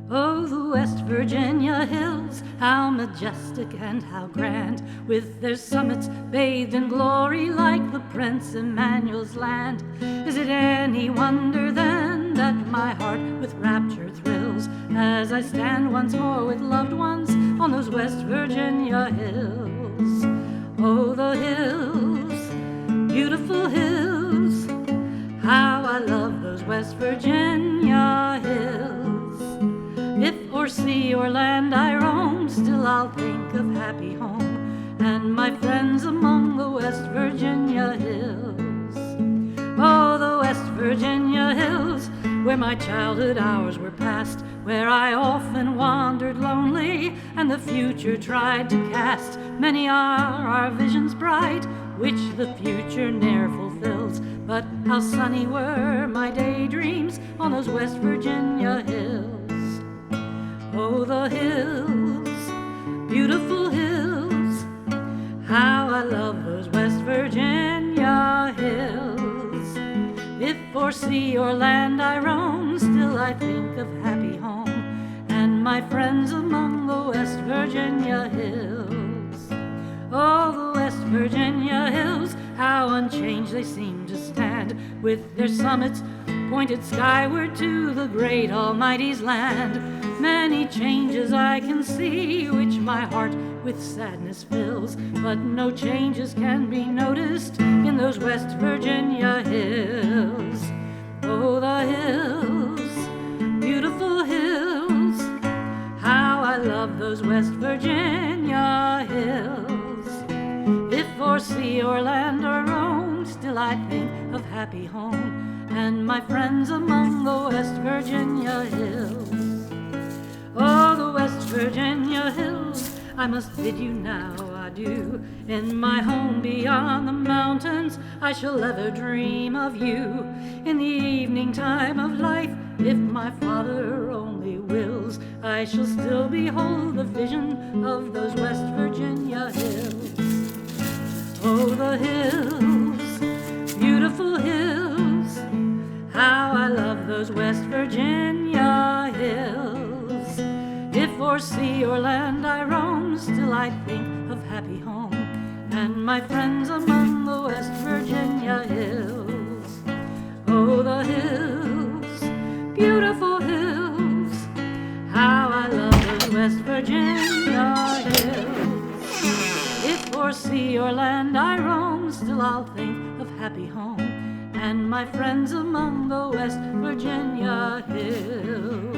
Oh, the West Virginia hills, how majestic and how grand, with their summits bathed in glory like the Prince Emmanuel's land. Is it any wonder then that my heart with rapture thrills as I stand once more with loved ones on those West Virginia hills? Oh, the hills, beautiful hills, how I love those West Virginia hills. If o'er sea or land I roam, still I'll think of happy home and my friends among the West Virginia hills. Oh, the West Virginia hills, where my childhood hours were passed, where I often wandered lonely and the future tried to cast. Many are our visions bright, which the future ne'er fulfills, but how sunny were my daydreams on those West Virginia hills. Oh, the hills, beautiful hills, how I love those West Virginia hills. If o'er sea or land I roam, still I think of happy home and my friends among the West Virginia hills. Oh, the West Virginia hills, how unchanged they seem to stand, with their summits pointed skyward to the great Almighty's land. Many changes I can see, which my heart with sadness fills, but no changes can be noticed in those West Virginia hills. Oh, the hills, beautiful hills, how I love those West Virginia hills. If o'er sea or land or roam, still I think of happy home and my friends among the West Virginia hills. Oh, the West Virginia hills, I must bid you now adieu. In my home beyond the mountains, I shall ever dream of you. In the evening time of life, if my Father only wills, I shall still behold the vision of those West Virginia hills. Oh, the hills, beautiful hills, how I love those West Virginia hills. If o'er sea or land I roam, still I think of happy home and my friends among the West Virginia hills. Oh, the hills, beautiful hills, how I love those West Virginia hills. If o'er sea or land I roam, still I'll think of happy home and my friends among the West Virginia hills.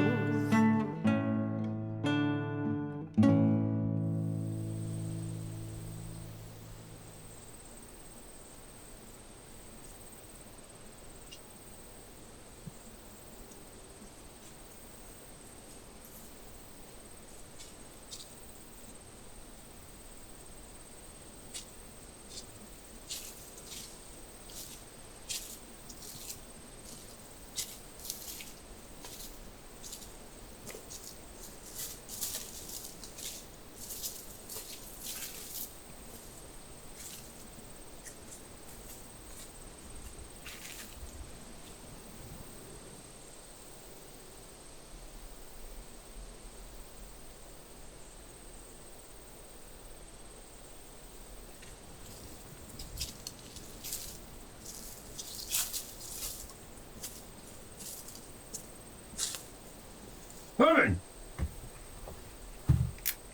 Herman!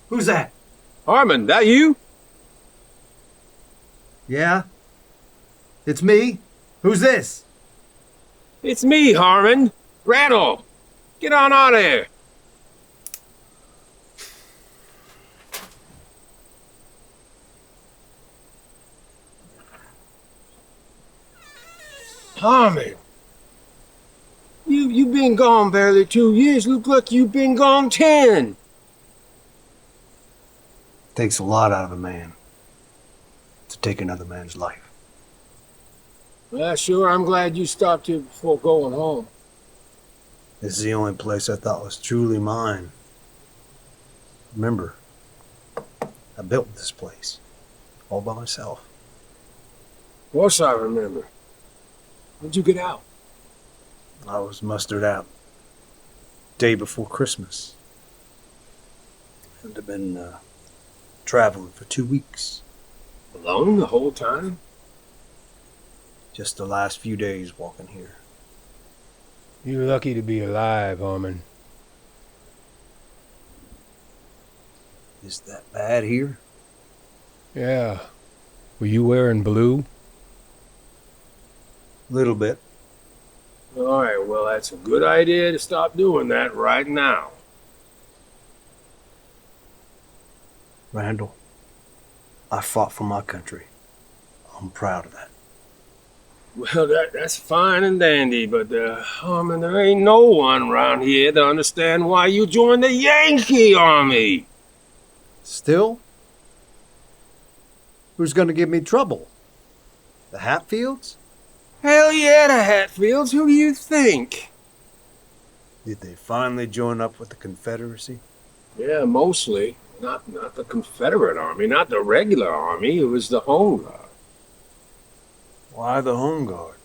Who's that? Harmon, that you? Yeah? It's me? Who's this? It's me, Harmon. Randall. Get on out of here. Harmon. You've been gone barely 2 years. Look like you've been gone 10. Takes a lot out of a man to take another man's life. Well, sure, I'm glad you stopped here before going home. This is the only place I thought was truly mine. Remember, I built this place all by myself. Of course I remember. When'd you get out? I was mustered out day before Christmas. And I've been traveling for 2 weeks. Alone the whole time? Just the last few days walking here. You're lucky to be alive, Harmon. Is that bad here? Yeah. Were you wearing blue? Little bit. All right, well, that's a good idea to stop doing that right now. Randall, I fought for my country. I'm proud of that. Well, that's fine and dandy, but, Harmon, there ain't no one around here to understand why you joined the Yankee Army. Still? Who's gonna give me trouble? The Hatfields? Hell yeah, the Hatfields. Who do you think? Did they finally join up with the Confederacy? Yeah, mostly. Not the Confederate Army, not the regular army. It was the Home Guard. Why the Home Guard?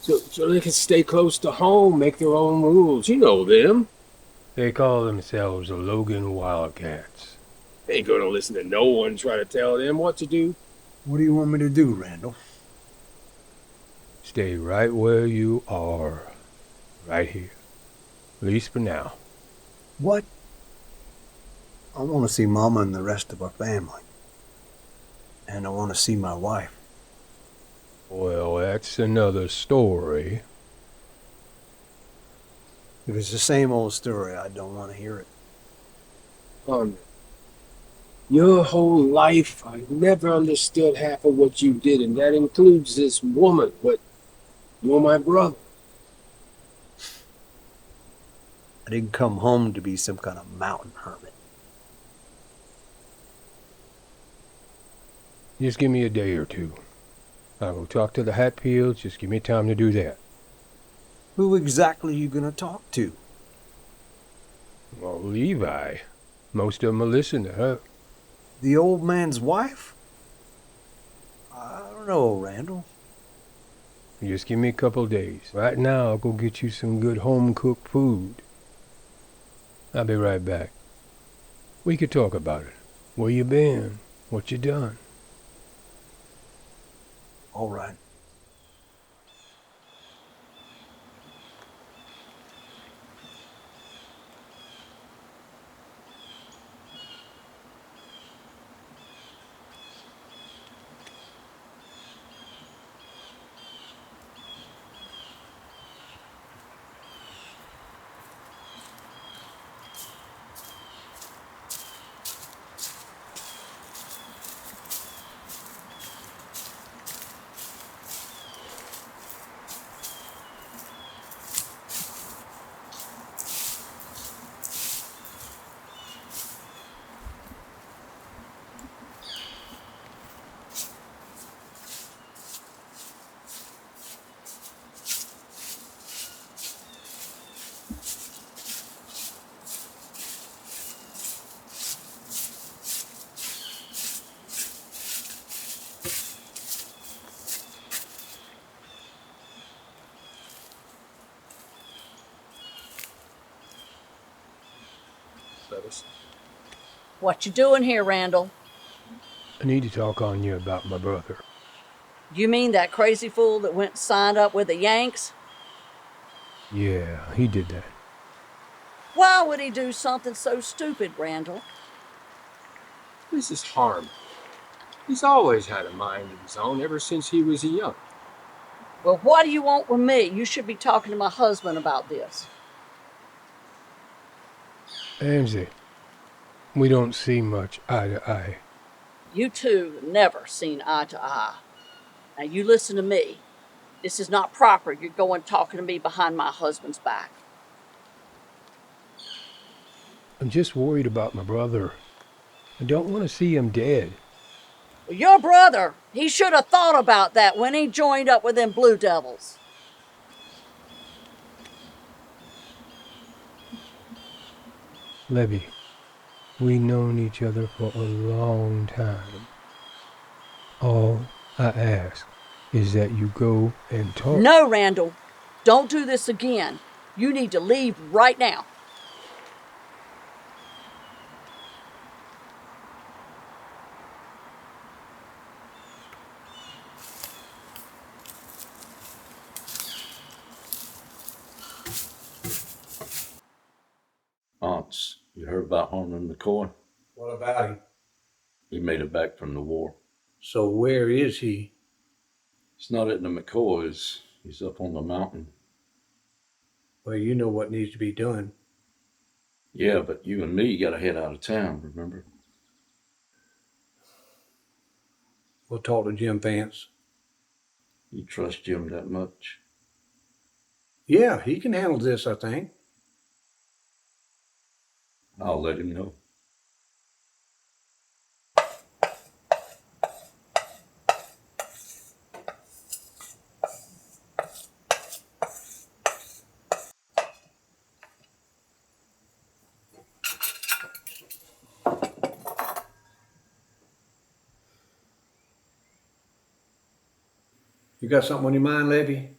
So they can stay close to home, make their own rules. You know them. They call themselves the Logan Wildcats. They ain't gonna listen to no one try to tell them what to do. What do you want me to do, Randall? Stay right where you are. Right here. At least for now. What? I want to see Mama and the rest of our family. And I want to see my wife. Well, that's another story. If it's the same old story, I don't want to hear it. Your whole life, I never understood half of what you did, and that includes this woman, but you're my brother. I didn't come home to be some kind of mountain hermit. Just give me a day or two. I'll go talk to the Hatfields. Just give me time to do that. Who exactly are you going to talk to? Well, Levi. Most of them will listen to her. The old man's wife? I don't know, Randall. Just give me a couple days. Right now, I'll go get you some good home-cooked food. I'll be right back. We could talk about it. Where you been? What you done? All right. What you doing here, Randall? I need to talk on you about my brother. You mean that crazy fool that went and signed up with the Yanks? Yeah, he did that. Why would he do something so stupid, Randall? This is Harmon. He's always had a mind of his own ever since he was young. Well, what do you want with me? You should be talking to my husband about this. Amzie, we don't see much eye to eye. You two have never seen eye to eye. Now, you listen to me. This is not proper. You're going talking to me behind my husband's back. I'm just worried about my brother. I don't want to see him dead. Well, your brother, he should have thought about that when he joined up with them Blue Devils. Levy, we've known each other for a long time. All I ask is that you go and talk. No, Randall. Don't do this again. You need to leave right now. Aunts, you heard about Harmon McCoy? What about him? He made it back from the war. So where is he? He's not at the McCoys. He's up on the mountain. Well, you know what needs to be done. Yeah, but you and me gotta head out of town, remember? We'll talk to Jim Vance. You trust Jim that much? Yeah, he can handle this, I think. I'll let him know. You got something on your mind, Levy?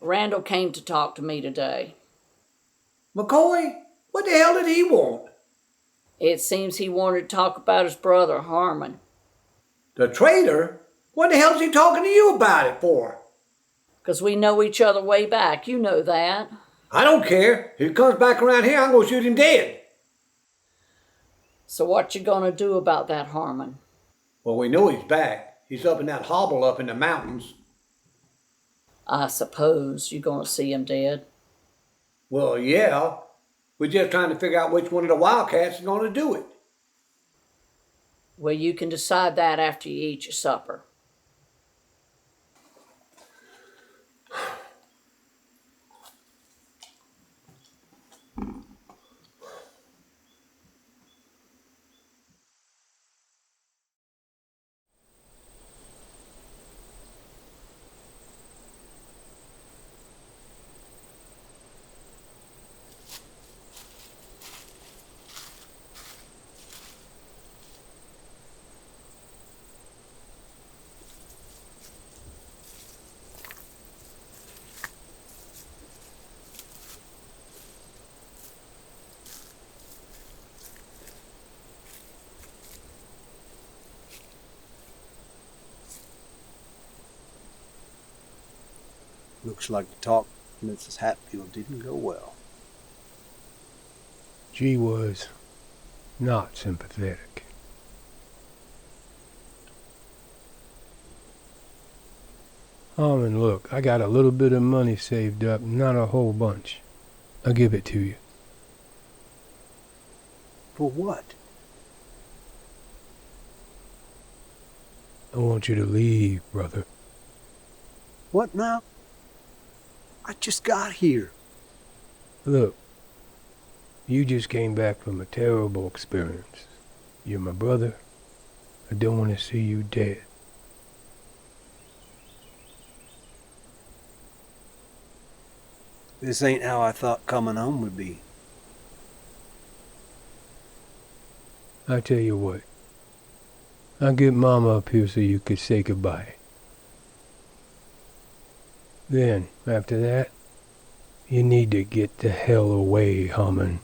Randall came to talk to me today. McCoy? What the hell did he want? It seems he wanted to talk about his brother, Harmon. The traitor? What the hell is he talking to you about it for? 'Cause we know each other way back. You know that. I don't care. If he comes back around here, I'm going to shoot him dead. So what you gonna do about that, Harmon? Well, we know he's back. He's up in that hobble up in the mountains. I suppose you gonna see him dead. Well, yeah. We're just trying to figure out which one of the Wildcats is going to do it. Well, you can decide that after you eat your supper. Looks like the talk with Mrs. Hatfield didn't go well. She was not sympathetic. Harmon, look, I got a little bit of money saved up, not a whole bunch. I'll give it to you. For what? I want you to leave, brother. What now? I just got here. Look, you just came back from a terrible experience. You're my brother. I don't want to see you dead. This ain't how I thought coming home would be. I tell you what. I'll get Mama up here so you could say goodbye. Then, after that, you need to get the hell away, Harmon.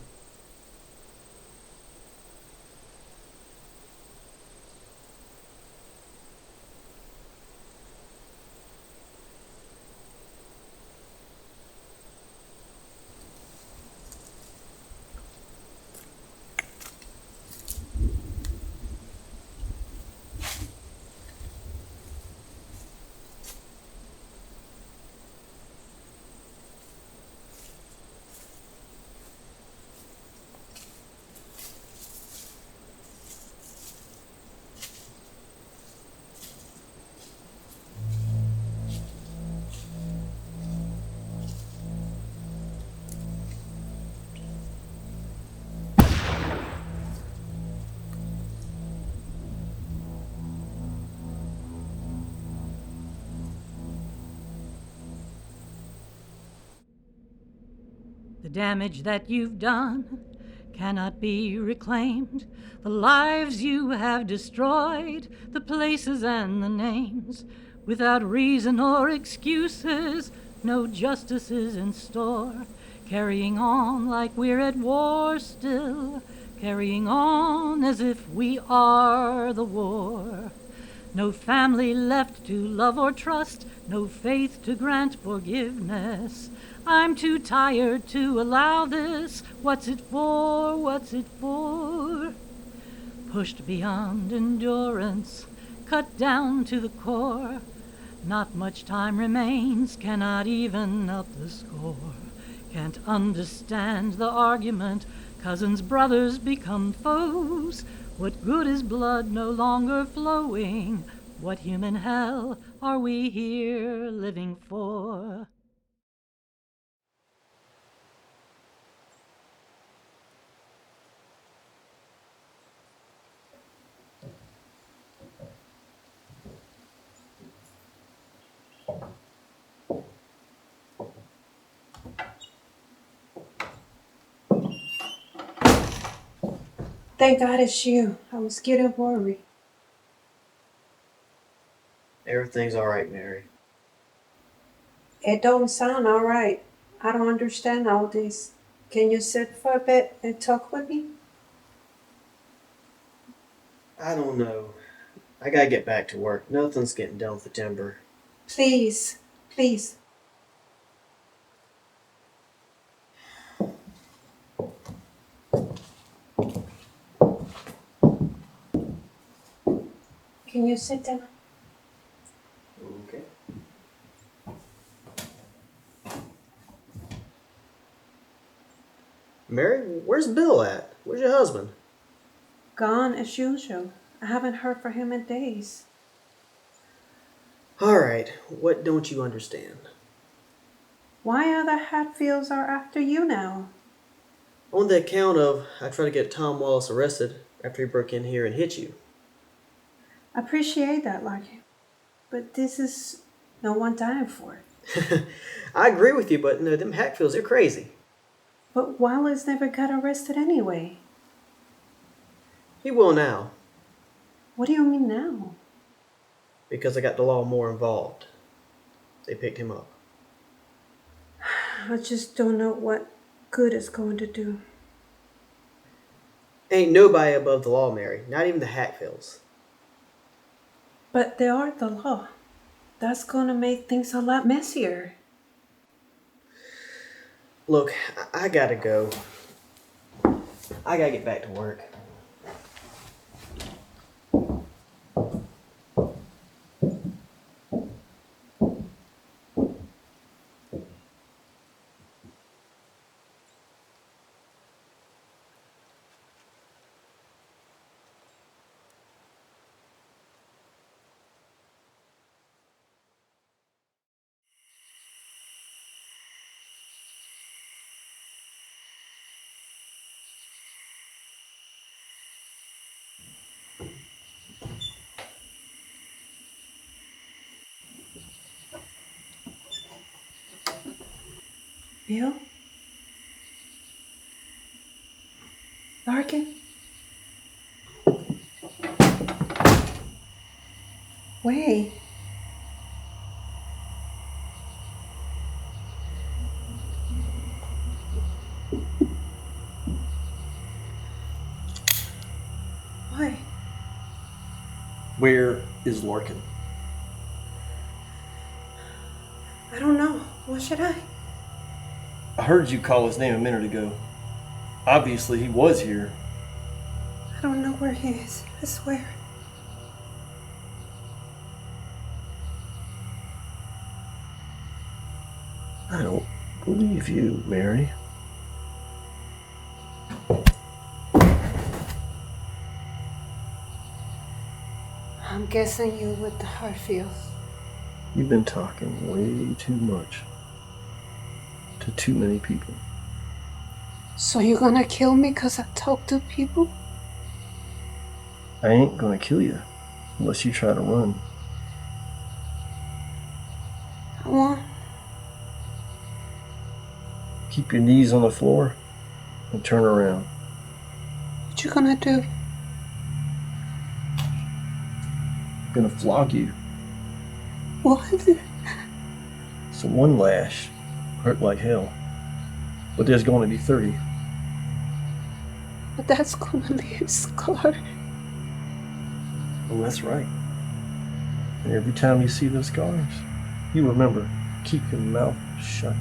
The damage that you've done cannot be reclaimed. The lives you have destroyed, the places and the names. Without reason or excuses, no justice is in store. Carrying on like we're at war still, carrying on as if we are the war. No family left to love or trust, no faith to grant forgiveness. I'm too tired to allow this. What's it for? What's it for? Pushed beyond endurance, cut down to the core. Not much time remains, cannot even up the score. Can't understand the argument, cousins, brothers become foes. What good is blood no longer flowing? What human hell are we here living for? Thank God it's you. I was getting worried. Everything's all right, Mary. It don't sound all right. I don't understand all this. Can you sit for a bit and talk with me? I don't know. I gotta get back to work. Nothing's getting done with the timber. Please, please. Can you sit down? Okay. Mary, where's Bill at? Where's your husband? Gone as usual. I haven't heard from him in days. All right. What don't you understand? Why other Hatfields are after you now? On the account of I tried to get Tom Wallace arrested after he broke in here and hit you. I appreciate that, Larkin. But this is no one dying for it. I agree with you, but no, them Hatfields, they're crazy. But Wallace never got arrested anyway. He will now, What do you mean now? because I got the law more involved. They picked him up. I just don't know what good it's going to do. Ain't nobody above the law, Mary. Not even the Hatfields. But they are the law. That's going to make things a lot messier. Look, I gotta go. I gotta get back to work. Bill? Larkin? Wait. Why? Where is Larkin? I don't know. What should I? I heard you call his name a minute ago. Obviously, he was here. I don't know where he is. I swear. I don't believe you, Mary. I'm guessing you with the Hartfields. You've been talking way too much to too many people. So you're gonna kill me because I talk to people? I ain't gonna kill you unless you try to run. I won't. Keep your knees on the floor and turn around. What you gonna do? I'm gonna flog you What? so So one lash hurt like hell. But there's gonna be 30. But that's gonna leave a scar. Oh, that's right. And every time you see those scars, you remember, keep your mouth shut.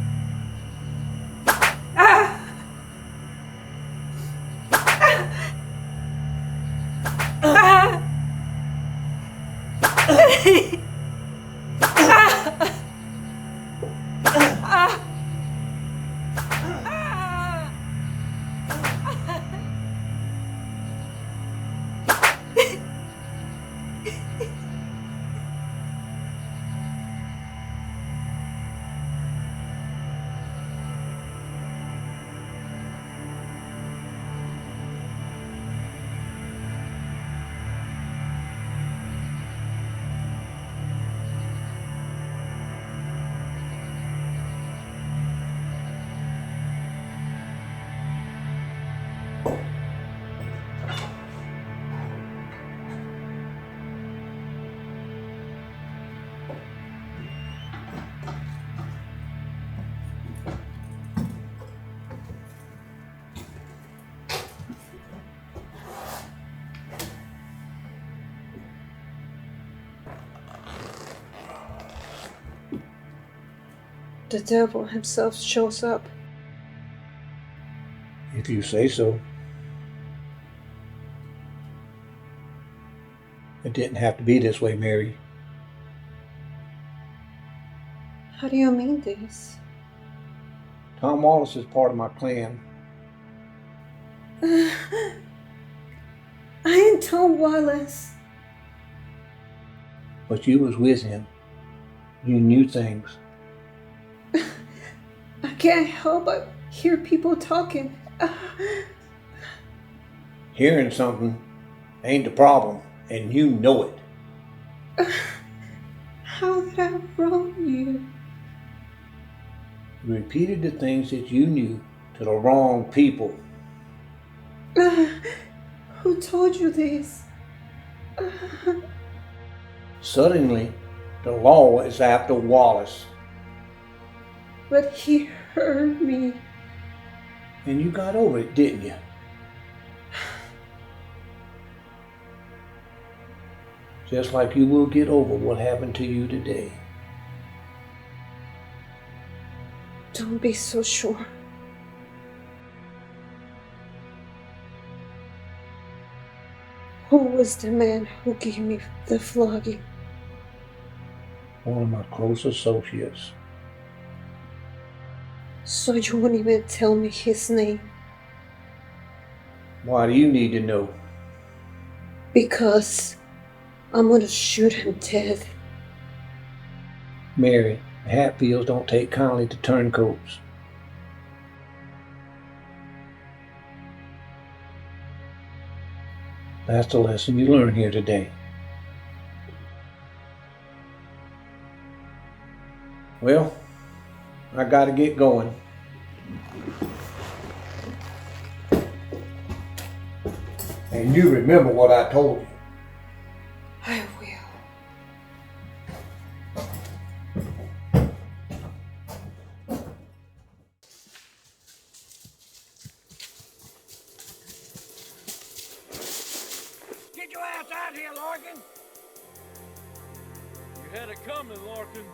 The devil himself shows up. If you say so. It didn't have to be this way, Mary. How do you mean this? Tom Wallace is part of my clan. I ain't Tom Wallace. But you was with him. You knew things. I can't help but hear people talking. Hearing something ain't the problem, and you know it. How did I wrong you? You repeated the things that you knew to the wrong people. Who told you this? Suddenly, the law is after Wallace, But he heard me. and you got over it, didn't you? Just like you will get over what happened to you today. Don't be so sure. Who was the man who gave me the flogging? One of my close associates. So you won't even tell me his name? Why do you need to know? Because I'm gonna shoot him dead. Mary, Hatfields don't take kindly to turncoats. That's the lesson you learn here today. Well, I gotta get going. And you remember what I told you. I will. Get your ass out here, Larkin! You had it coming, Larkin.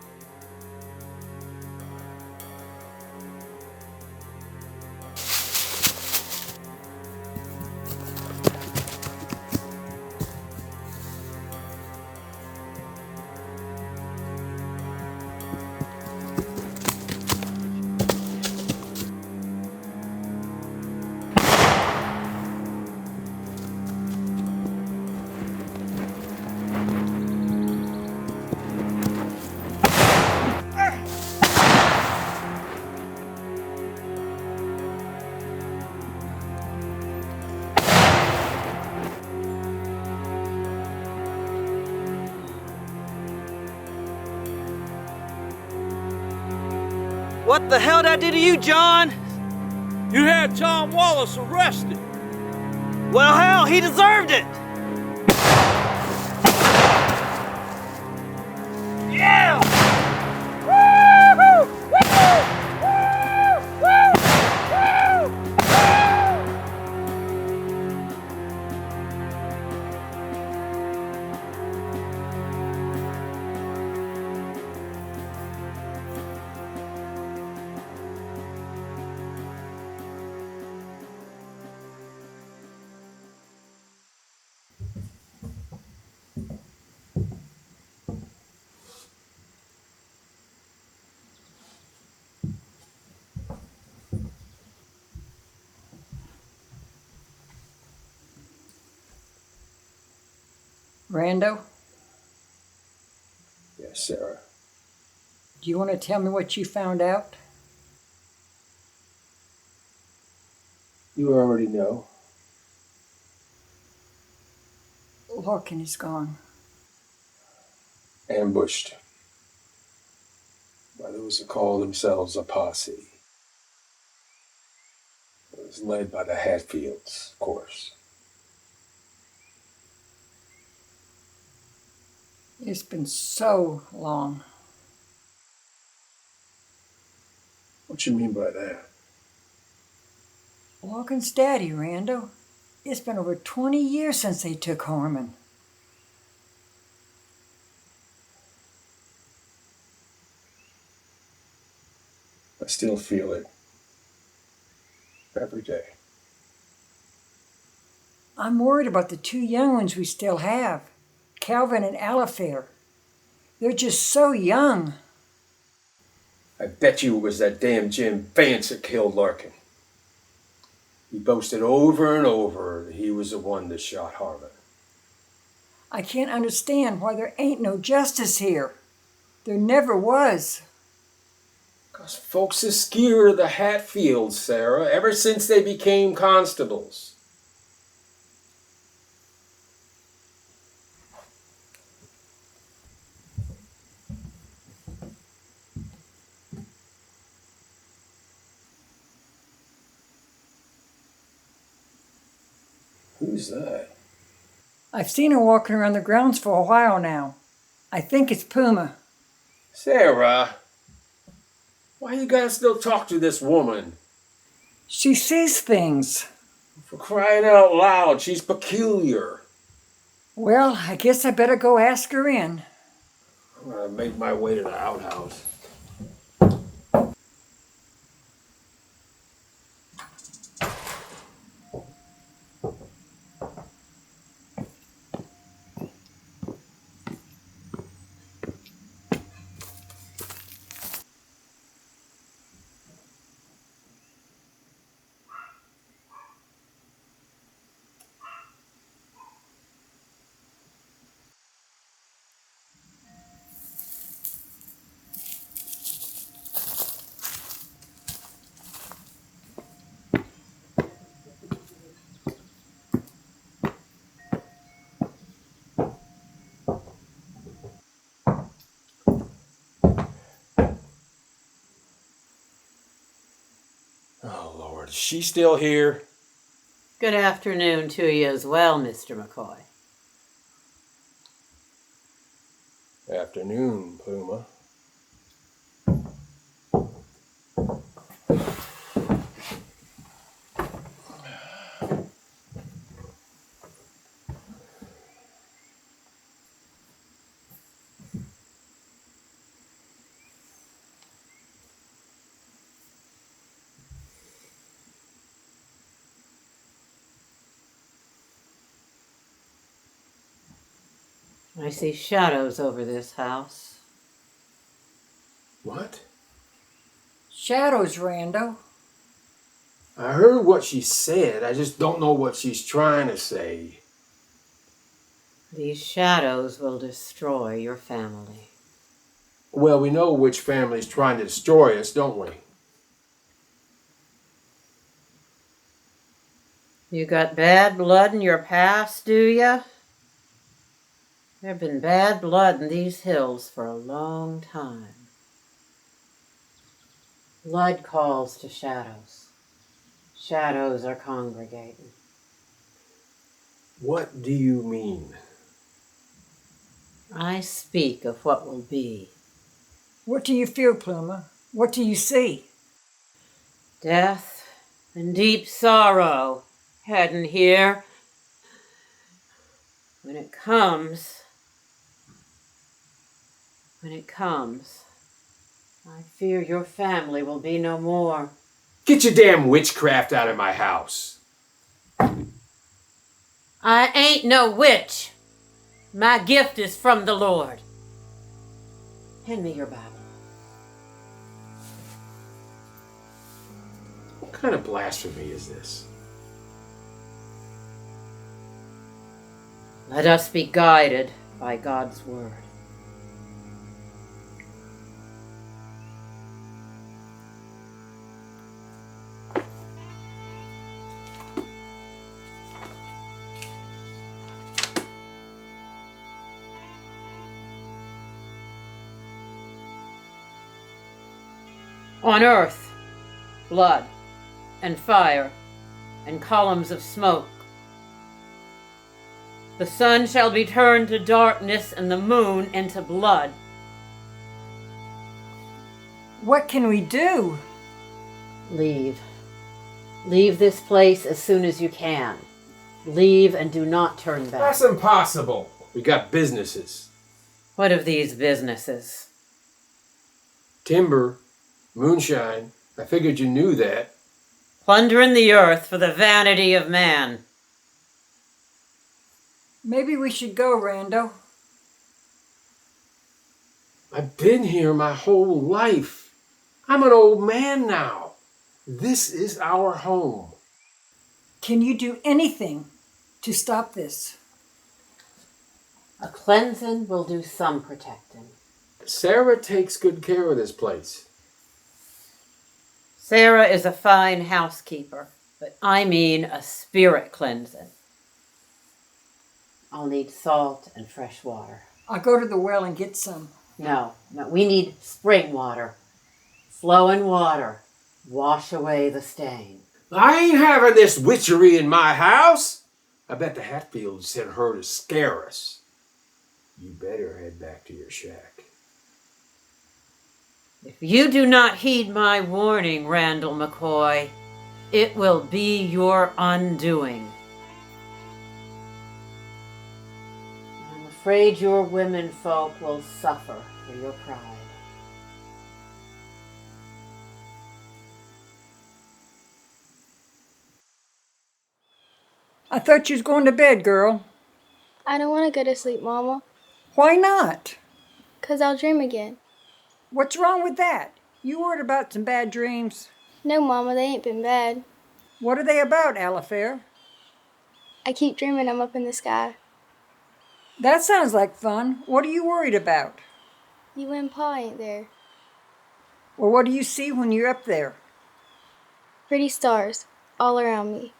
What the hell did I do to you, John? You had Tom Wallace arrested. Well, hell, he deserved it. Yeah! Woo-hoo! Rando, Yes, Sarah. do you want to tell me what you found out? You already know. Larkin is gone. Ambushed by those who call themselves a posse. It was led by the Hatfields, of course. It's been so long. What you mean by that? Larkin's daddy, Rando. It's been over 20 years since they took Harmon. I still feel it. Every day. I'm worried about the two young ones we still have, Calvin and Alifair. They're just so young. I bet you it was that damn Jim Vance that killed Larkin. He boasted over and over that he was the one that shot Harmon. I can't understand why there ain't no justice here. There never was. 'Cause folks is scared of the Hatfields, Sarah, ever since they became constables. Who's that? I've seen her walking around the grounds for a while now. I think it's Puma. Sarah, why you gotta still talk to this woman? She sees things. For crying out loud, she's peculiar. Well, I guess I better go ask her in. I'm gonna make my way to the outhouse. Oh, Lord, is she still here? Good afternoon to you as well, Mr. McCoy. Afternoon, Puma. I see shadows over this house. What? Shadows, Rando. I heard what she said. I just don't know what she's trying to say. These shadows will destroy your family. Well, we know which family's trying to destroy us, don't we? You got bad blood in your past, do ya? There's been bad blood in these hills for a long time. Blood calls to shadows. Shadows are congregating. What do you mean? I speak of what will be. What do you feel, Pluma? What do you see? Death and deep sorrow heading here. When it comes, I fear your family will be no more. Get your damn witchcraft out of my house. I ain't no witch. My gift is from the Lord. Hand me your Bible. What kind of blasphemy is this? Let us be guided by God's word. On earth, blood and fire and columns of smoke. The sun shall be turned to darkness and the moon into blood. What can we do? Leave. Leave this place as soon as you can. Leave and do not turn back. That's impossible. We got businesses. What of these businesses? Timber, moonshine. I figured you knew that. Plundering the earth for the vanity of man. Maybe we should go, Randall. I've been here my whole life. I'm an old man now. This is our home. Can you do anything to stop this? A cleansing will do some protecting. Sarah takes good care of this place. Sarah is a fine housekeeper, but I mean a spirit cleansing. I'll need salt and fresh water. I'll go to the well and get some. No, we need spring water. Flowing water. Wash away the stain. I ain't having this witchery in my house. I bet the Hatfields sent her to scare us. You better head back to your shack. If you do not heed my warning, Randall McCoy, it will be your undoing. I'm afraid your women folk will suffer for your pride. I thought you was going to bed, girl. I don't want to go to sleep, Mama. Why not? 'Cause I'll dream again. What's wrong with that? You worried about some bad dreams? No, Mama, they ain't been bad. What are they about, Alifair? I keep dreaming I'm up in the sky. That sounds like fun. What are you worried about? You and Pa ain't there. Well, what do you see when you're up there? Pretty stars all around me.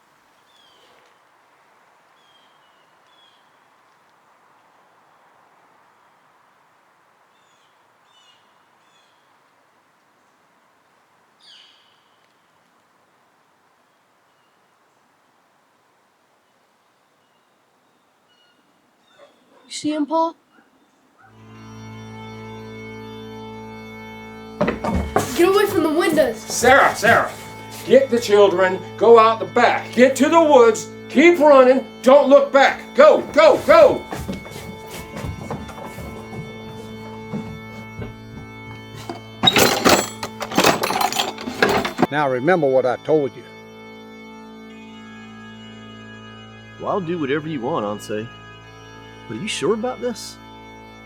You see him, Pa? Get away from the windows! Sarah, get the children, go out the back, get to the woods, keep running, don't look back. Go! Now remember what I told you. Well, I'll do whatever you want, Ansei. But are you sure about this?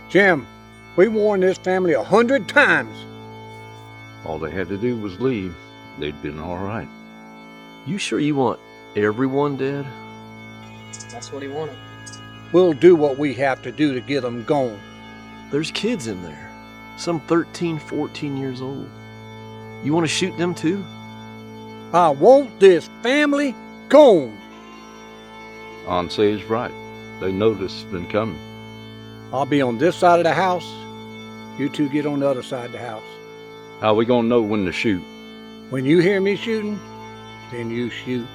Jim, we warned this family 100 times. All they had to do was leave. They'd been all right. You sure you want everyone dead? That's what he wanted. We'll do what we have to do to get them gone. There's kids in there. Some 13, 14 years old. You want to shoot them too? I want this family gone. Ansei is right. They know this has been coming. I'll be on this side of the house. You two get on the other side of the house. How we gonna know when to shoot? When you hear me shooting, then you shoot.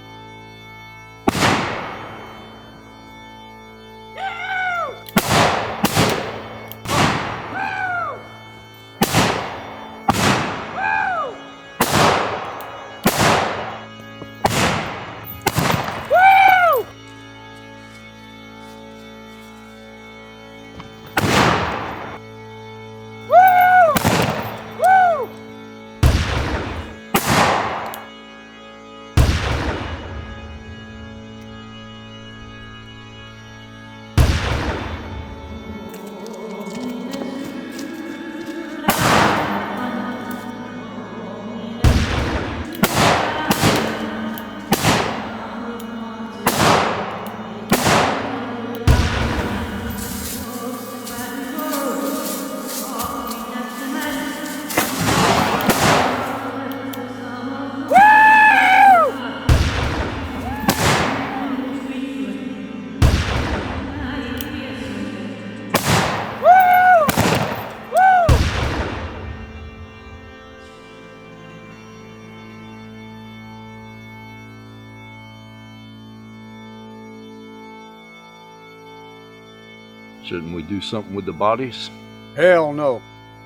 Shouldn't we do something with the bodies? Hell no.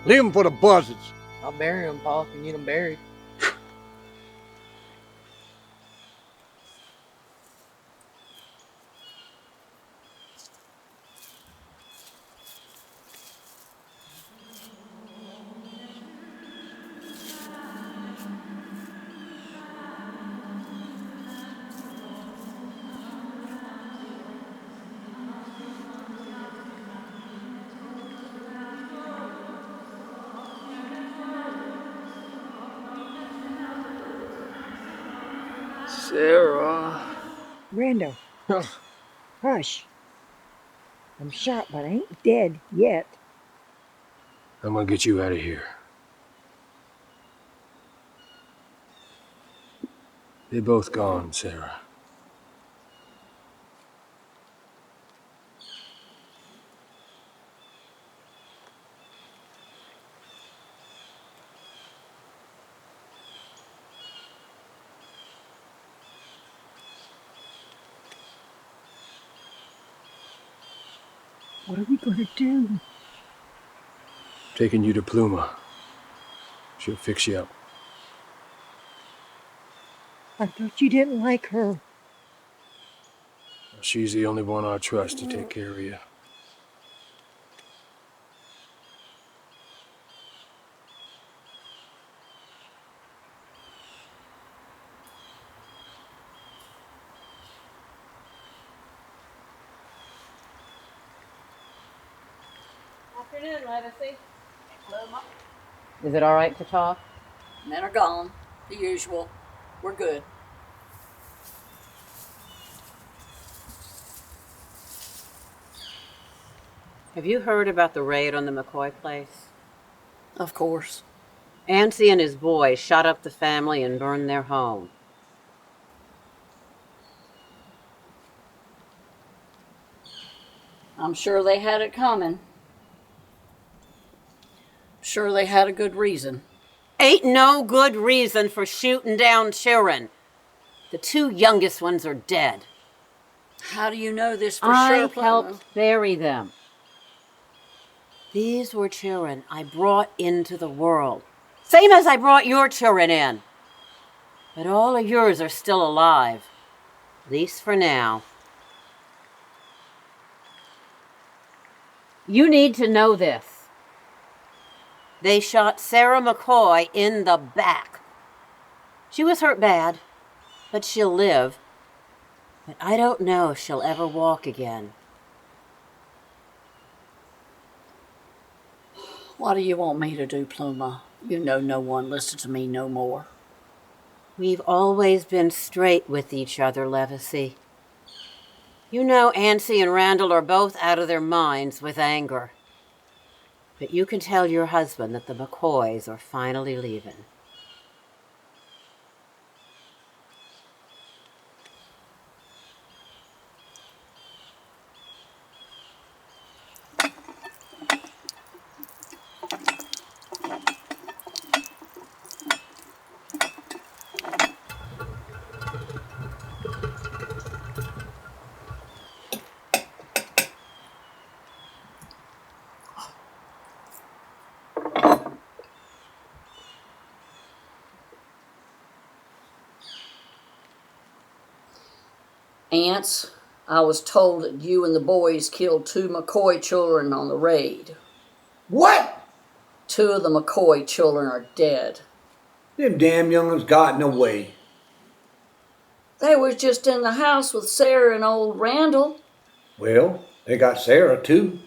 Leave them for the buzzards. I'll bury them, Pa, if you need them buried. Sarah. Randall. Hush. I'm shot, but I ain't dead yet. I'm gonna get you out of here. They're both gone, Sarah. What are we gonna do? Taking you to Pluma. She'll fix you up. I thought you didn't like her. She's the only one I trust to take care of you. Afternoon, Legacy. Pluma. Is it all right to talk? Men are gone. The usual. We're good. Have you heard about the raid on the McCoy place? Of course. Ansi and his boys shot up the family and burned their home. I'm sure they had it coming. Sure they had a good reason. Ain't no good reason for shooting down children. The 2 youngest ones are dead. How do you know this for I sure, Pluma? helped bury them. These were children I brought into the world. Same as I brought your children in. But all of yours are still alive. At least for now. You need to know this. They shot Sarah McCoy in the back. She was hurt bad, but she'll live. But I don't know if she'll ever walk again. What do you want me to do, Pluma? You know no one listens to me no more. We've always been straight with each other, Levacy. You know Ansi and Randall are both out of their minds with anger. But you can tell your husband that the McCoys are finally leaving. Ants, I was told that you and the boys killed 2 McCoy children on the raid. What? 2 of the McCoy children are dead. Them damn young'uns gotten away. They was just in the house with Sarah and old Randall. Well, they got Sarah too.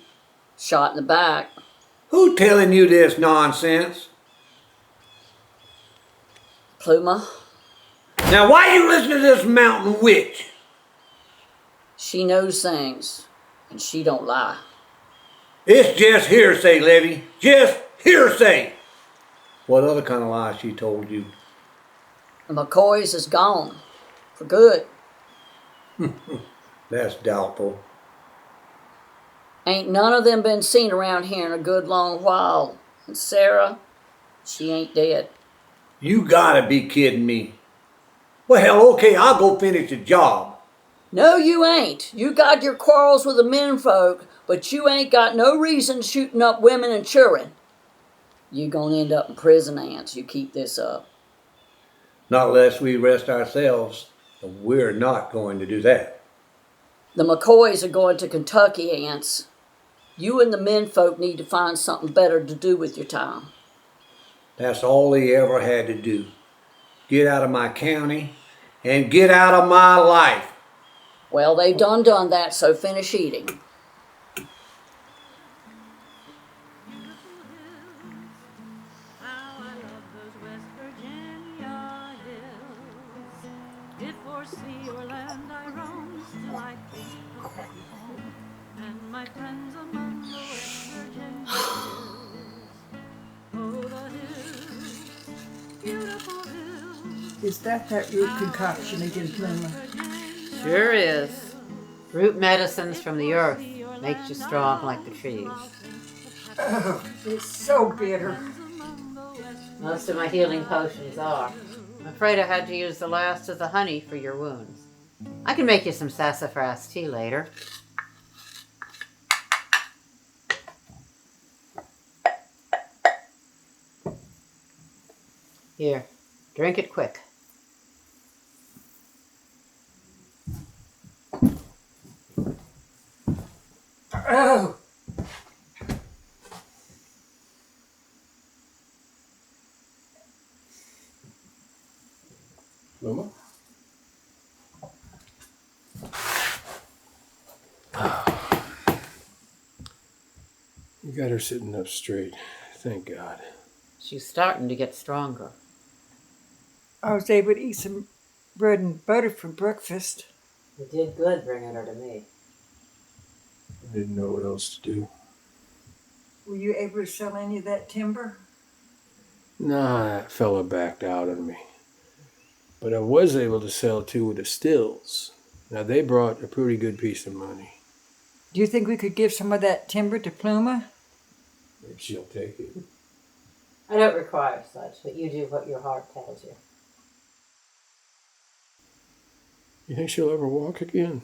Shot in the back. Who telling you this nonsense? Pluma. Now why you listen to this mountain witch? She knows things, and she don't lie. It's just hearsay, Levy. Just hearsay. What other kind of lie she told you? The McCoys is gone. For good. That's doubtful. Ain't none of them been seen around here in a good long while. And Sarah, she ain't dead. You gotta be kidding me. Well, hell, okay, I'll go finish the job. No, you ain't. You got your quarrels with the menfolk, but you ain't got no reason shooting up women and children. You gonna end up in prison, Ants. You keep this up. Not unless we rest ourselves, and we're not going to do that. The McCoys are going to Kentucky, Ants. You and the menfolk need to find something better to do with your time. That's all they ever had to do. Get out of my county and get out of my life. Well, they've done that, so finish eating. If for sea or land I roam, still I think of happy home and my friends among the West Virginia hills. Oh, the hills, beautiful hills. Is that root concoction again, Pluma? Sure is. Root medicines from the earth makes you strong like the trees. Oh, it's so bitter. Most of my healing potions are. I'm afraid I had to use the last of the honey for your wounds. I can make you some sassafras tea later. Here, drink it quick. Oh! Luma? You got her sitting up straight. Thank God. She's starting to get stronger. I was able to eat some bread and butter for breakfast. You did good bringing her to me. I didn't know what else to do. Were you able to sell any of that timber? Nah, that fella backed out on me. But I was able to sell 2 of the stills. Now, they brought a pretty good piece of money. Do you think we could give some of that timber to Pluma? If she'll take it. I don't require such, but you do what your heart tells you. You think she'll ever walk again?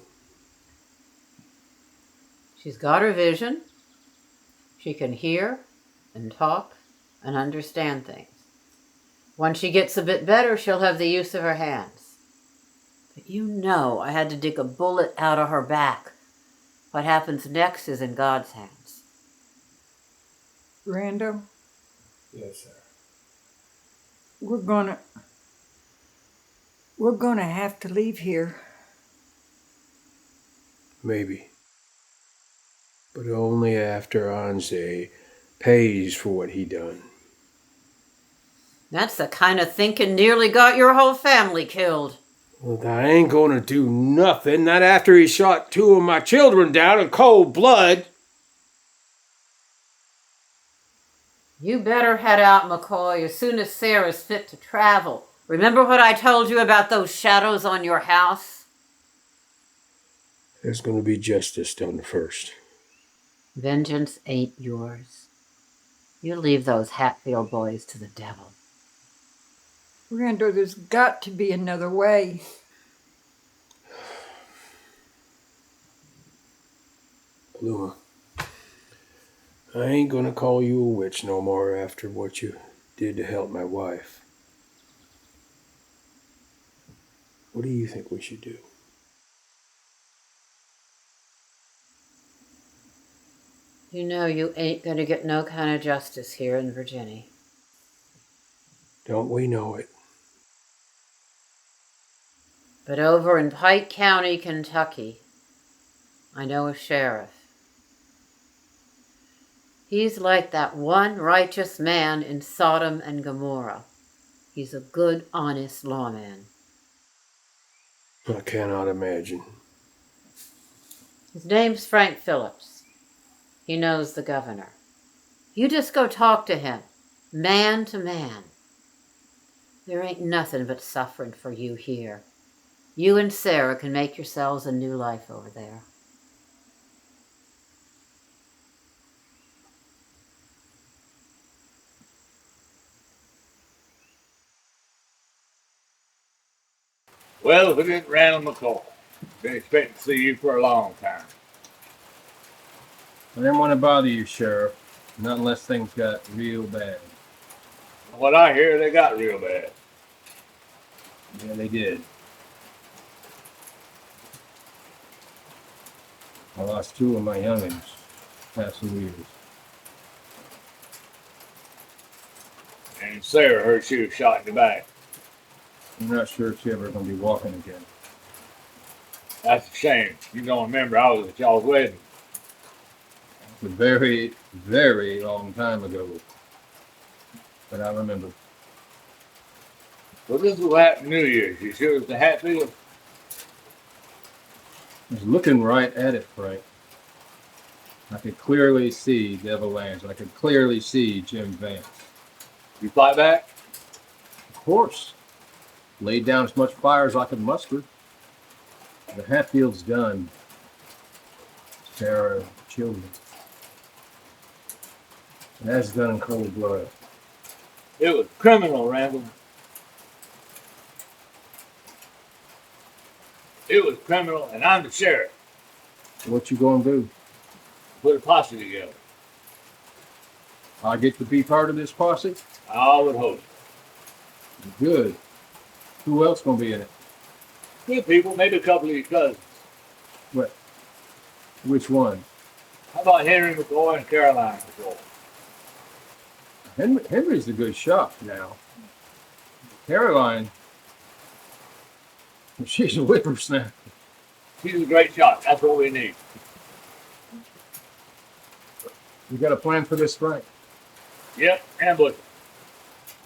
She's got her vision. She can hear and talk and understand things. Once she gets a bit better, she'll have the use of her hands. But you know I had to dig a bullet out of her back. What happens next is in God's hands. Randall? Yes, sir. We're gonna have to leave here. Maybe. But only after Anze pays for what he done. That's the kind of thinking nearly got your whole family killed. Look, I ain't gonna do nothing, not after he shot 2 of my children down in cold blood. You better head out, McCoy, as soon as Sarah's fit to travel. Remember what I told you about those shadows on your house? There's gonna be justice done first. Vengeance ain't yours. You leave those Hatfield boys to the devil. Randall, there's got to be another way. Pluma, I ain't gonna call you a witch no more after what you did to help my wife. What do you think we should do? You know you ain't gonna get no kind of justice here in Virginia. Don't we know it? But over in Pike County, Kentucky, I know a sheriff. He's like that one righteous man in Sodom and Gomorrah. He's a good, honest lawman. I cannot imagine. His name's Frank Phillips. He knows the governor. You just go talk to him, man to man. There ain't nothing but suffering for you here. You and Sarah can make yourselves a new life over there. Well, look at Randall McCoy. Been expecting to see you for a long time. I didn't want to bother you, Sheriff. Not unless things got real bad. From what I hear, they got real bad. Yeah, they did. I lost 2 of my youngins past 2 years. And Sarah heard she was shot in the back. I'm not sure if she's ever going to be walking again. That's a shame. You don't remember I was at y'all's wedding. It's a very, very long time ago. But I remember. Well, this is what happened New Year's. You sure it was the Hatfield? I was looking right at it, Frank. I could clearly see Devil Lands. I could clearly see Jim Vance. You fight back? Of course. Laid down as much fire as I could muster. The Hatfield's done. Sarah, children. And that's done in cold blood. It was criminal, Randall. It was criminal, and I'm the sheriff. What you gonna do? Put a posse together. I get to be part of this posse? I would hope. Good. Who else gonna be in it? Good people, maybe a couple of your cousins. What? Which one? How about Henry McCoy and Caroline McCoy? Henry's a good shot now. Caroline, she's a whippersnapper. She's a great shot. That's what we need. You got a plan for this, Frank? Yep, ambush.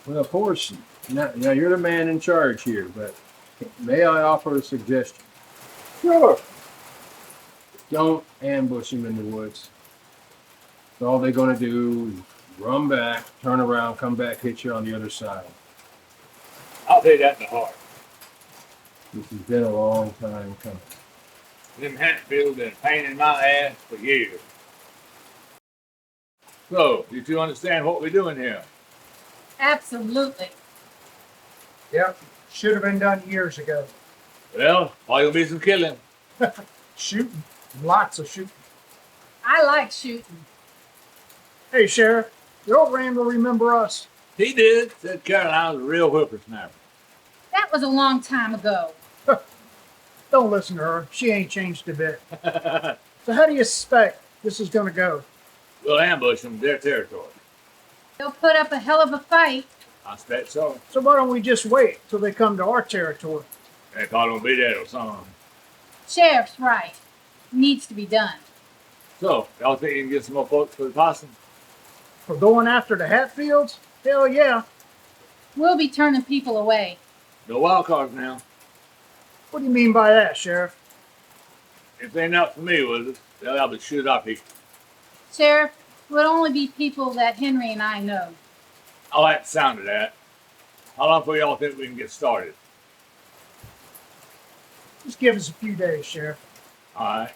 Well, of course. Now you're the man in charge here, but may I offer a suggestion? Sure. Don't ambush him in the woods. All they're going to do is run back, turn around, come back, hit you on the other side. I'll take that in the heart. This has been a long time coming. Them Hatfields been a pain in my ass for years. So, you two understand what we're doing here? Absolutely. Yep, should have been done years ago. Well, probably gonna be some killing. Shooting, lots of shooting. I like shooting. Hey, Sheriff, the old Randall remember us? He did. Said Caroline was a real whippersnapper. That was a long time ago. Don't listen to her. She ain't changed a bit. So how do you suspect this is going to go? We'll ambush them in their territory. They'll put up a hell of a fight. I expect so. So why don't we just wait till they come to our territory? They probably won't be there till some. Sheriff's right. Needs to be done. So, y'all think you can get some more folks for the possum? For going after the Hatfields? Hell yeah. We'll be turning people away. No wild cards now. What do you mean by that, Sheriff? If they're not familiar with it, they'll have to shoot our people. Sheriff, it would only be people that Henry and I know. I like the sound of that. How long before y'all think we can get started? Just give us a few days, Sheriff. All right.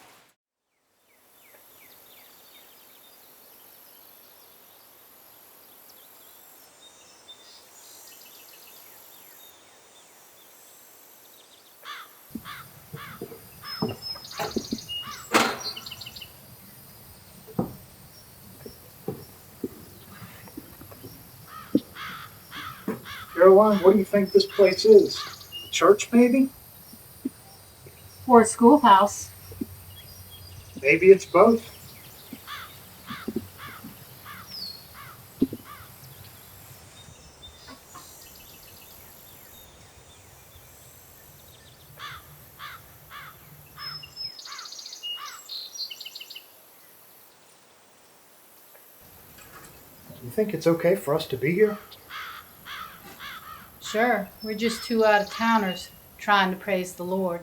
Caroline, what do you think this place is? Church, maybe? Or a schoolhouse. Maybe it's both. You think it's okay for us to be here? Sure, we're just two out-of-towners trying to praise the Lord.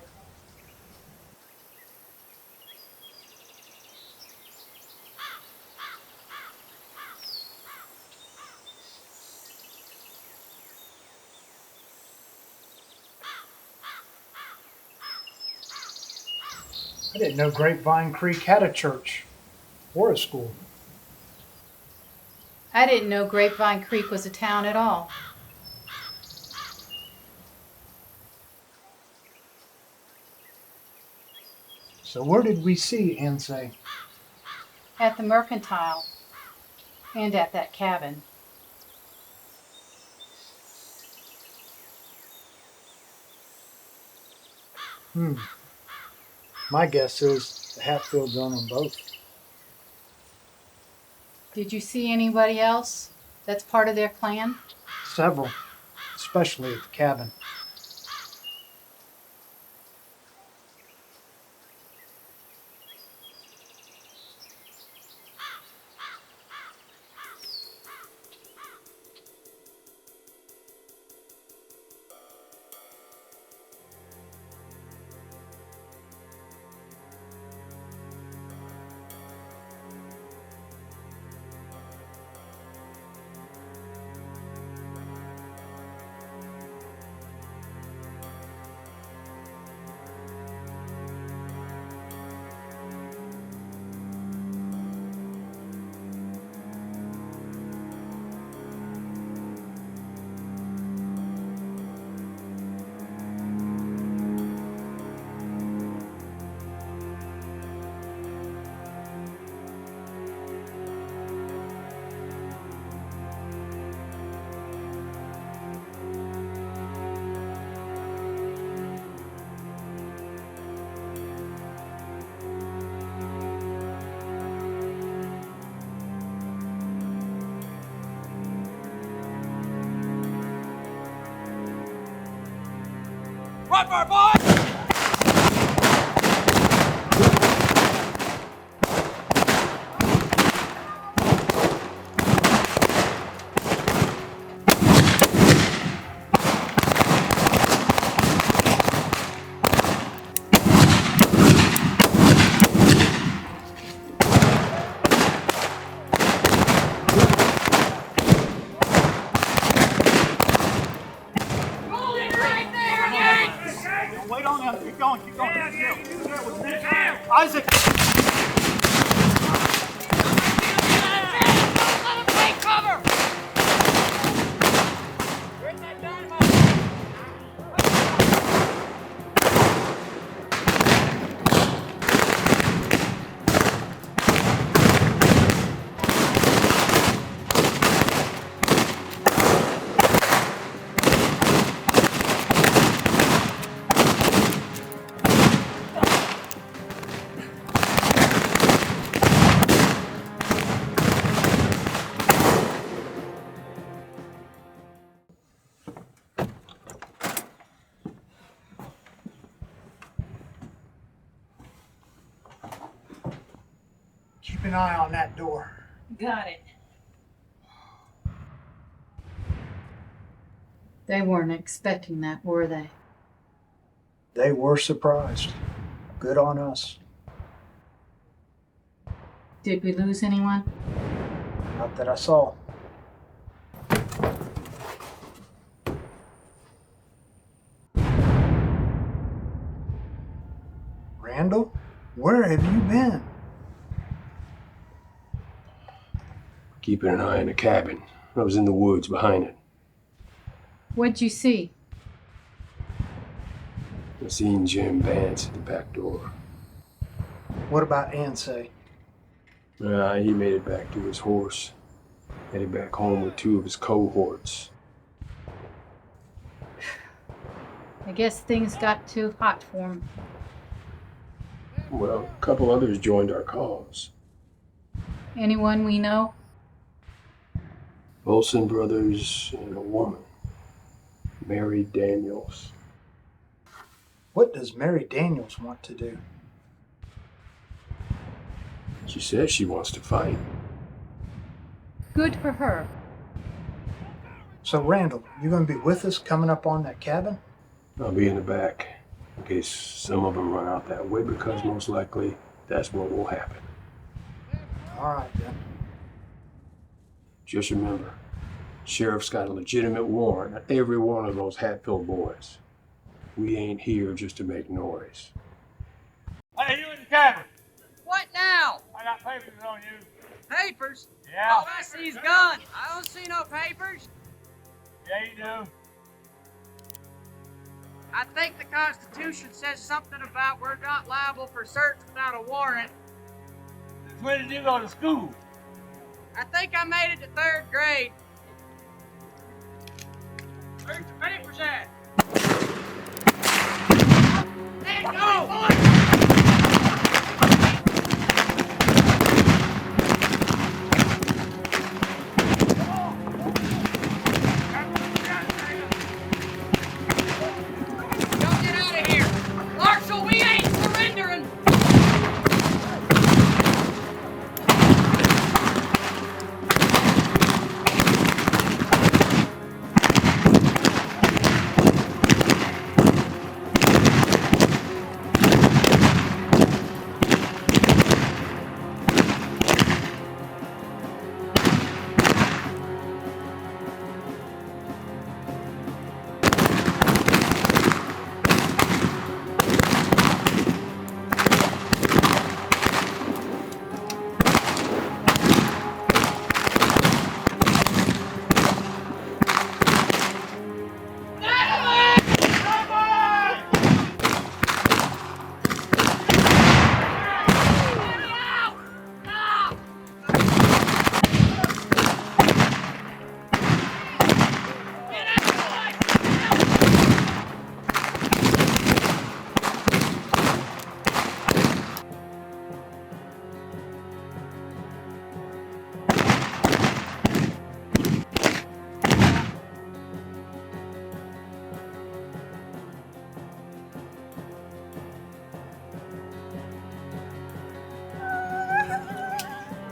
I didn't know Grapevine Creek had a church or a school. I didn't know Grapevine Creek was a town at all. So where did we see Ansay? At the Mercantile. And at that cabin. My guess is the Hatfields own them both. Did you see anybody else that's part of their clan? Several, especially at the cabin. Run for it, boys! Wait on them. Keep going. Keep going. Isaac! Take cover! Keep an eye on that door. Got it. They weren't expecting that, were they? They were surprised. Good on us. Did we lose anyone? Not that I saw. Randall, where have you been? Keeping an eye on the cabin. I was in the woods behind it. What'd you see? I seen Jim Vance at the back door. What about Ansay? He made it back to his horse. Headed back home with two of his cohorts. I guess things got too hot for him. Well, a couple others joined our cause. Anyone we know? Olsen brothers and a woman. Mary Daniels. What does Mary Daniels want to do? She says she wants to fight. Good for her. So, Randall, you going to be with us coming up on that cabin? I'll be in the back in case some of them run out that way, because most likely that's what will happen. All right, then. Just remember, Sheriff's got a legitimate warrant on every one of those Hatfield boys. We ain't here just to make noise. Hey, you in the cabin? What now? I got papers on you. Papers? Yeah. All I see is guns. I don't see no papers. Yeah, you do. I think the Constitution says something about we're not liable for search without a warrant. When did you go to school? I think I made it to 3rd grade. Where's the papers at? Let go! Don't get out of here! Marshal, we ain't surrendering!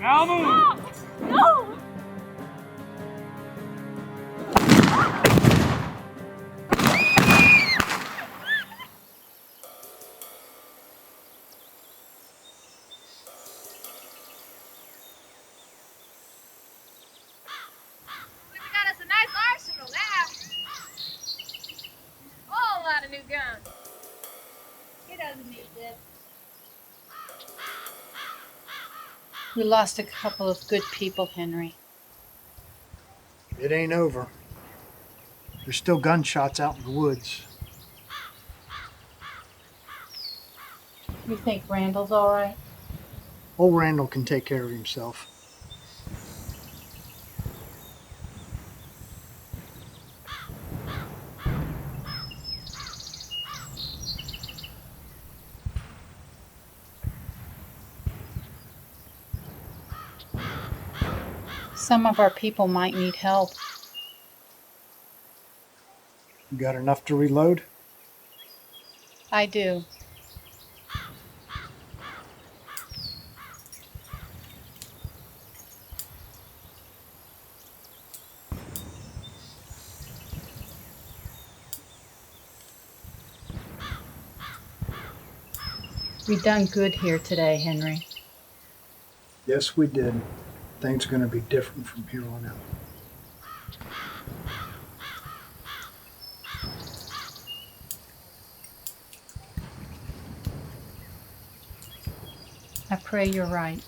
Alma! No! We got us a nice arsenal now. Whole lot of new guns. He doesn't need this. We lost a couple of good people, Henry. It ain't over. There's still gunshots out in the woods. You think Randall's all right? Old Randall can take care of himself. Some of our people might need help. You got enough to reload? I do. We done good here today, Henry. Yes, we did. Things are going to be different from here on out. I pray you're right.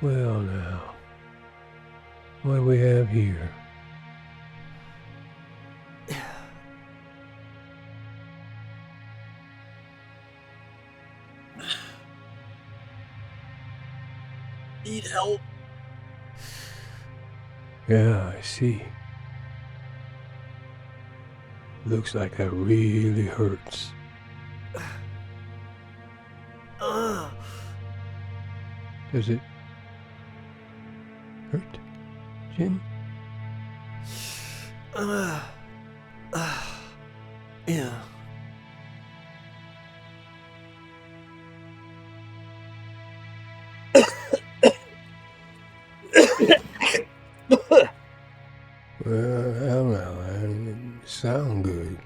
Well, now, what do we have here? Need help? Yeah, I see. Looks like that really hurts. Does it hurt, Jim? Yeah. Well, that didn't sound good.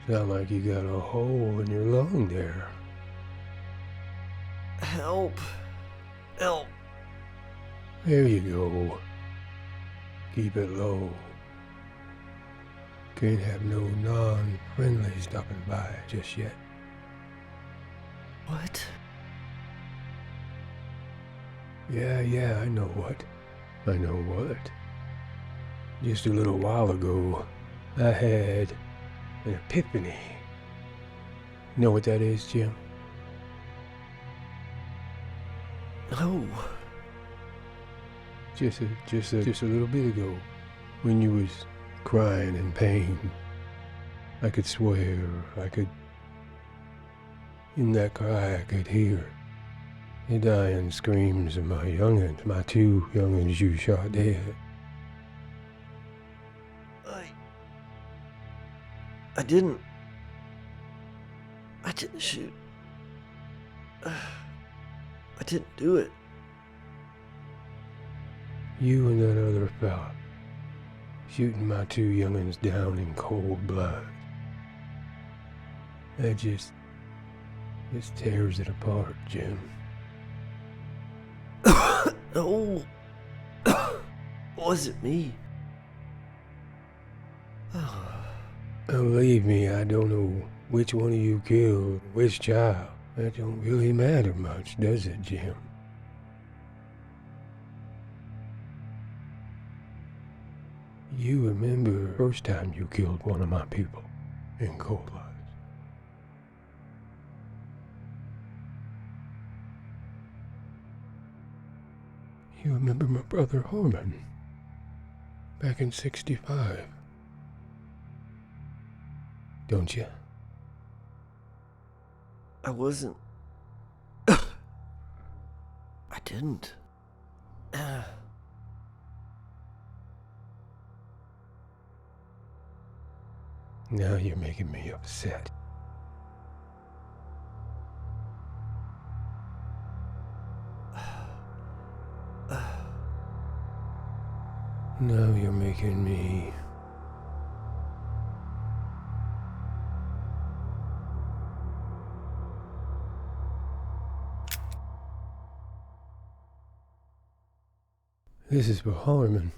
Sound like you got a hole in your lung there. Help. Help. There you go. Keep it low. Can't have no non-friendly stopping by just yet. What? Yeah, I know what. I know what. Just a little while ago, I had an epiphany. Know what that is, Jim? No. Just a little bit ago, when you was crying in pain, I could swear, in that cry I could hear the dying screams of my young'uns, my 2 young'uns you shot dead. I didn't shoot. I didn't do it. You and that other fella shooting my 2 young'uns down in cold blood. That just tears it apart, Jim. No. Was it me? Believe me, I don't know which one of you killed which child. That don't really matter much, does it, Jim? You remember the first time you killed one of my people in cold blood? You remember my brother Harmon back in '65? Don't you? I wasn't. I didn't. Now you're making me upset. Now you're making me... This is for Harmon.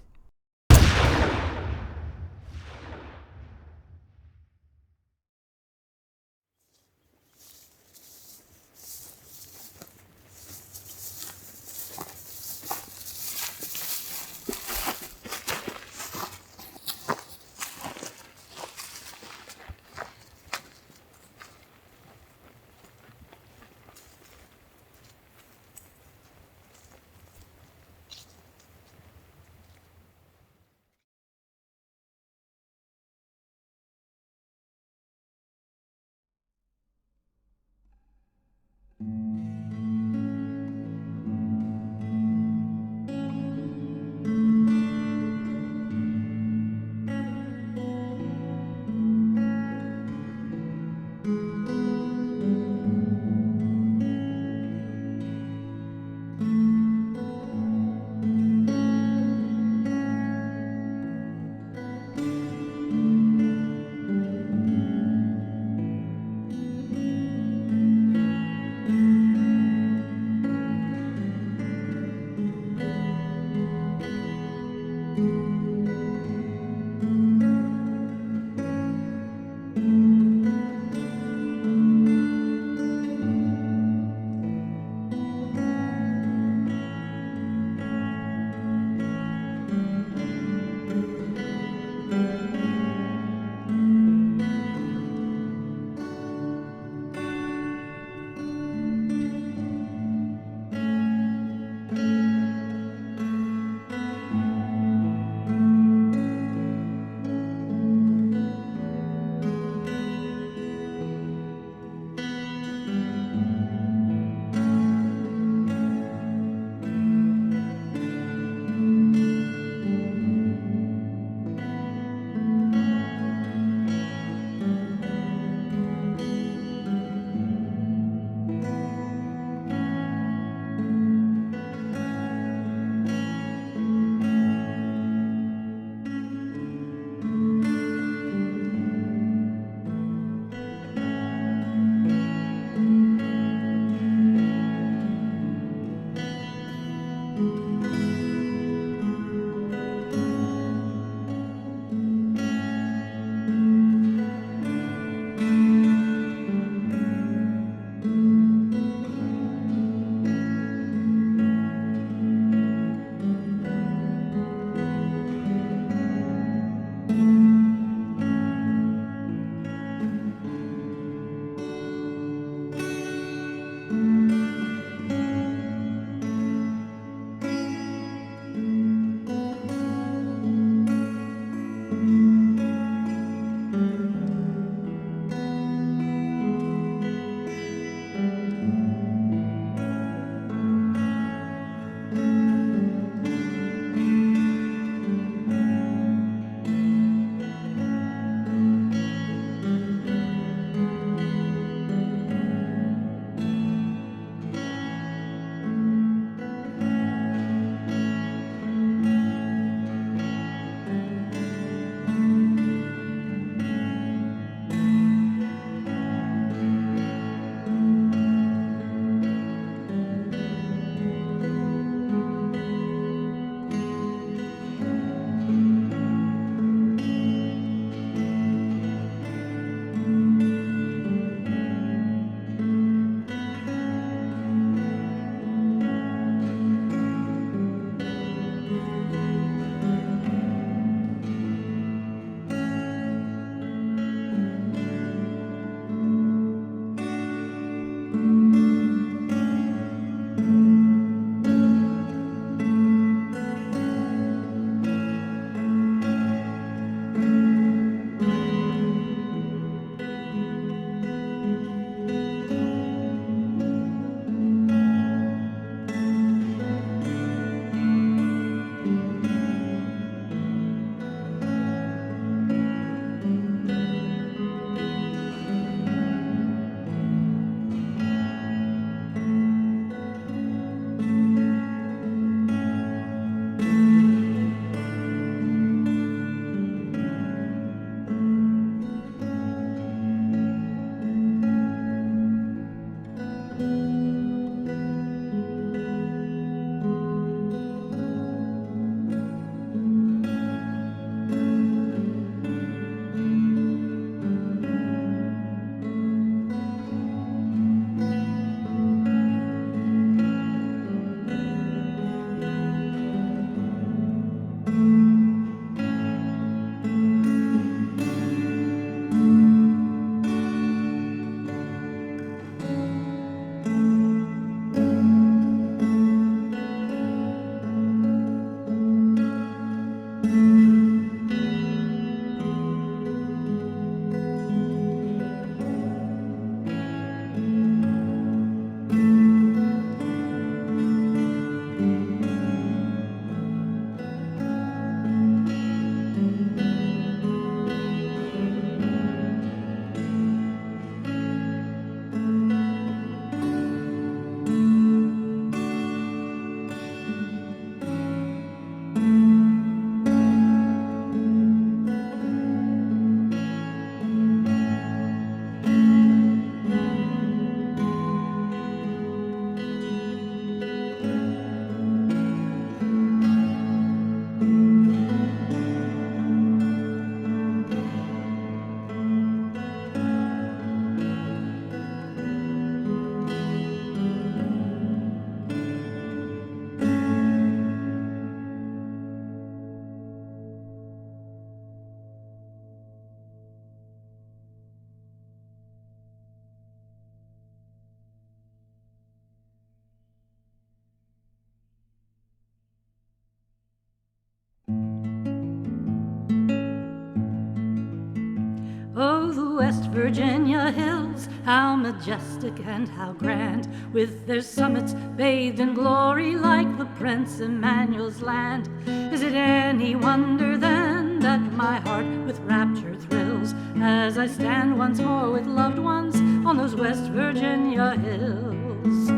Virginia hills, how majestic and how grand, with their summits bathed in glory like the Prince Emmanuel's land. Is it any wonder then that my heart with rapture thrills as I stand once more with loved ones on those West Virginia hills?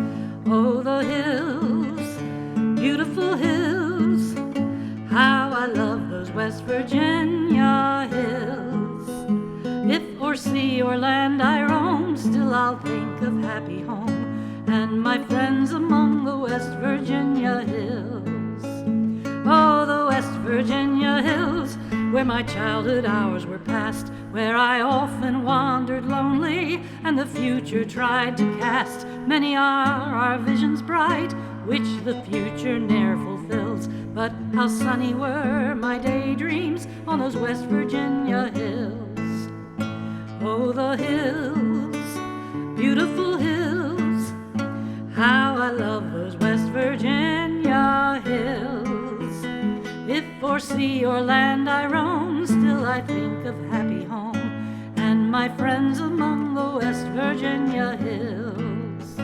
Oh, the hills, beautiful hills, how I love those West Virginia hills. If o'er sea or land I roam, still I'll think of happy home and my friends among the West Virginia hills. Oh, the West Virginia hills, where my childhood hours were passed, where I often wandered lonely and the future tried to cast. Many are our visions bright, which the future ne'er fulfills, but how sunny were my daydreams on those West Virginia hills. Oh, the hills, beautiful hills, how I love those West Virginia hills. If o'er sea or land I roam, still I think of happy home and my friends among the West Virginia hills.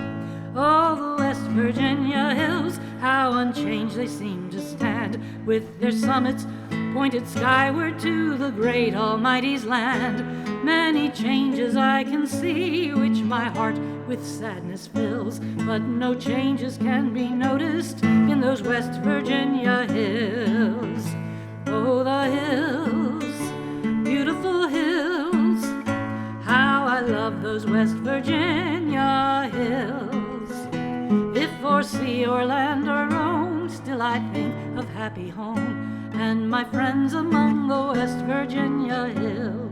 Oh, the West Virginia hills, how unchanged they seem to stand, with their summits pointed skyward to the great Almighty's land. Many changes I can see, which my heart with sadness fills, but no changes can be noticed in those West Virginia hills. Oh, the hills, beautiful hills, how I love those West Virginia hills. If o'er sea or land or roam, still I think of happy home and my friends among the West Virginia hills.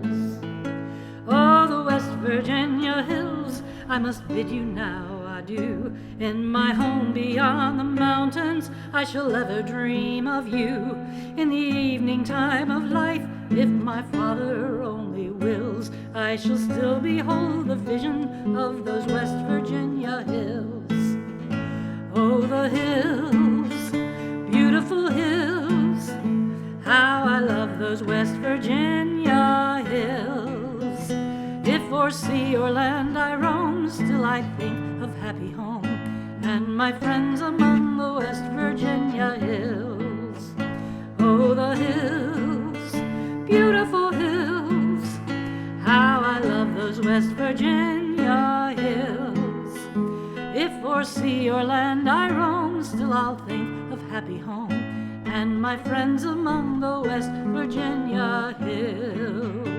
Oh, the West Virginia hills, I must bid you now adieu. In my home beyond the mountains, I shall ever dream of you. In the evening time of life, if my Father only wills, I shall still behold the vision of those West Virginia hills. Oh, the hills, beautiful hills, how I love those West Virginia hills. If o'er sea or land I roam, still I think of happy home and my friends among the West Virginia hills. Oh, the hills, beautiful hills, how I love those West Virginia hills. If o'er sea or land I roam, still I'll think of happy home and my friends among the West Virginia hills.